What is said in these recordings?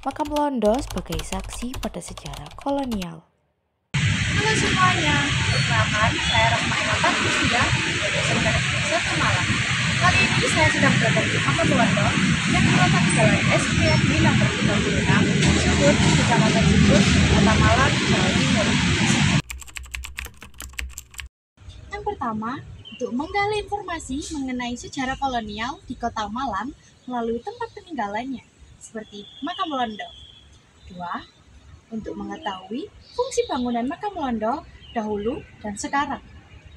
Makam Londo sebagai saksi pada sejarah kolonial. Halo semuanya, perkenalkan saya Rahma Elatan Kusida dari SMP Indonesia Malang. Kali ini saya sedang berada di Makam Londo yang terletak di Jalan SPFD nomor 36, Sukun, Kecamatan Sukun, Kota Malang, Jawa Timur. Yang pertama, untuk menggali informasi mengenai sejarah kolonial di Kota Malang melalui tempat peninggalannya, seperti Makam Londo. 2. Untuk mengetahui fungsi bangunan Makam Londo dahulu dan sekarang.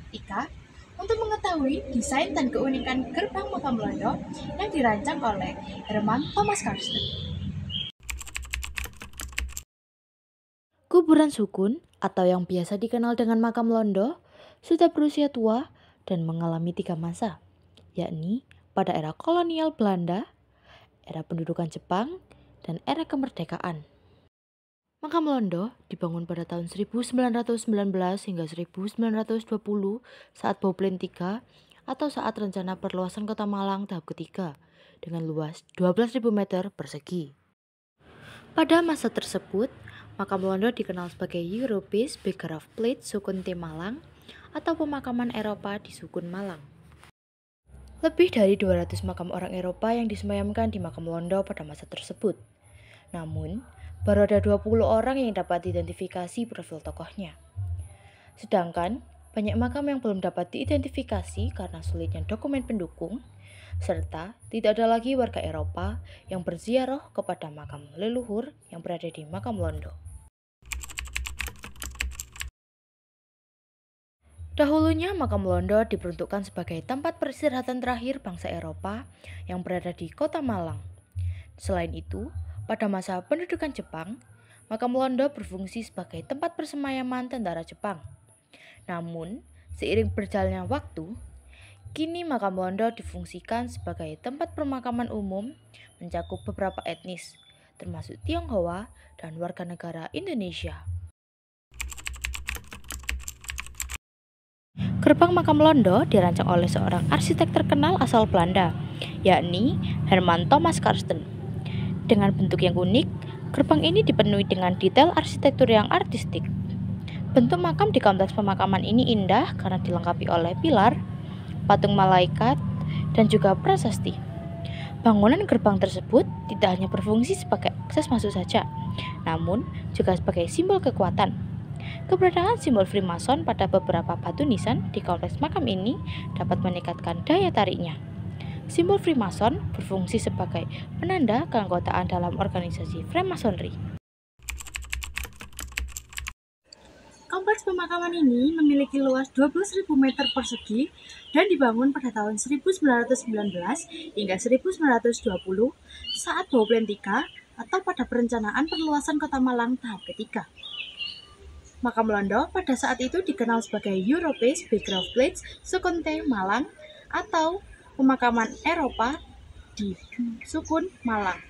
3. Untuk mengetahui desain dan keunikan gerbang Makam Londo yang dirancang oleh Herman Thomas Karsten. Kuburan Sukun atau yang biasa dikenal dengan Makam Londo sudah berusia tua dan mengalami 3 masa, yakni pada era kolonial Belanda, era pendudukan Jepang, dan era kemerdekaan. Makam Londo dibangun pada tahun 1919 hingga 1920 saat Bauplin III atau saat rencana perluasan Kota Malang tahap ketiga dengan luas 12.000 meter persegi. Pada masa tersebut, Makam Londo dikenal sebagai Europese Begraafplaats Sukun te Malang atau pemakaman Eropa di Sukun Malang. Lebih dari 200 makam orang Eropa yang disemayamkan di Makam Londo pada masa tersebut. Namun, baru ada 20 orang yang dapat diidentifikasi profil tokohnya. Sedangkan, banyak makam yang belum dapat diidentifikasi karena sulitnya dokumen pendukung, serta tidak ada lagi warga Eropa yang berziarah kepada makam leluhur yang berada di Makam Londo. Dahulunya Makam Londo diperuntukkan sebagai tempat peristirahatan terakhir bangsa Eropa yang berada di Kota Malang. Selain itu, pada masa pendudukan Jepang, Makam Londo berfungsi sebagai tempat persemayaman tentara Jepang. Namun, seiring berjalannya waktu, kini Makam Londo difungsikan sebagai tempat pemakaman umum mencakup beberapa etnis, termasuk Tionghoa dan warga negara Indonesia. Gerbang Makam Londo dirancang oleh seorang arsitek terkenal asal Belanda, yakni Herman Thomas Karsten. Dengan bentuk yang unik, gerbang ini dipenuhi dengan detail arsitektur yang artistik. Bentuk makam di kompleks pemakaman ini indah karena dilengkapi oleh pilar, patung malaikat, dan juga prasasti. Bangunan gerbang tersebut tidak hanya berfungsi sebagai akses masuk saja, namun juga sebagai simbol kekuatan. Keberadaan simbol Freemason pada beberapa batu nisan di kompleks makam ini dapat meningkatkan daya tariknya. Simbol Freemason berfungsi sebagai penanda keanggotaan dalam organisasi Freemasonry. Kompleks pemakaman ini memiliki luas 12.000 meter persegi dan dibangun pada tahun 1919 hingga 1920 saat Bauplin III atau pada perencanaan perluasan Kota Malang tahap ketiga. Makam Londo pada saat itu dikenal sebagai Europese Begraafplaats Sukun te Malang atau pemakaman Eropa di Sukun Malang.